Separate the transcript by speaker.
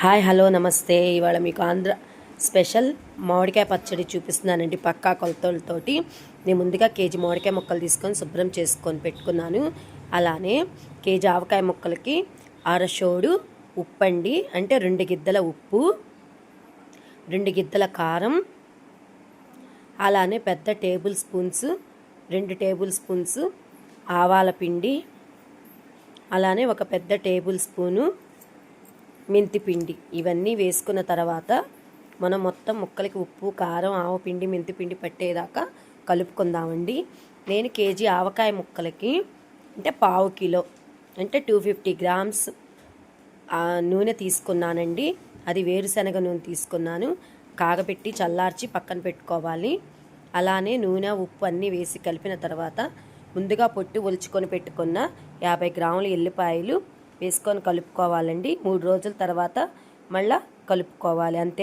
Speaker 1: Hi hello నమస్తే. ఇవాళ మీకు ఆంధ్ర స్పెషల్ మామిడికాయ పచ్చడి చూపిస్తున్నానండి పక్కా కొలతలతోటి. నేను ముందుగా కేజీ మామిడికాయ ముక్కలు తీసుకొని శుభ్రం చేసుకొని పెట్టుకున్నాను. అలానే కేజీ ఆవకాయ ముక్కలకి అరషోడు ఉప్పు అండి, అంటే 2 గిద్దల ఉప్పు, 2 గిద్దల కారం, అలానే పెద్ద టేబుల్ స్పూన్స్ 2 టేబుల్ స్పూన్స్ ఆవాల పిండి, అలానే ఒక పెద్ద టేబుల్ స్పూను మెంతిపిండి. ఇవన్నీ వేసుకున్న తర్వాత మనం మొత్తం ముక్కలకి ఉప్పు, కారం, ఆవపిండి, మెంతిపిండి పట్టేదాకా కలుపుకుందామండి. నేను కేజీ ఆవకాయ ముక్కలకి అంటే 1/2 కిలో అంటే 250 గ్రామ్స్ నూనె తీసుకున్నానండి. అది వేరుశనగ నూనె తీసుకున్నాను. కాగబెట్టి చల్లార్చి పక్కన పెట్టుకోవాలి. అలానే నూనె, ఉప్పు అన్నీ వేసి కలిపిన తర్వాత ముందుగా పొట్టు ఒలుచుకొని పెట్టుకున్న 50 గ్రాముల ఎల్లిపాయలు వేసుకొని కలుపుకోవాలండి. 3 రోజుల తర్వాత మళ్ళీ కలుపుకోవాలి అంతే.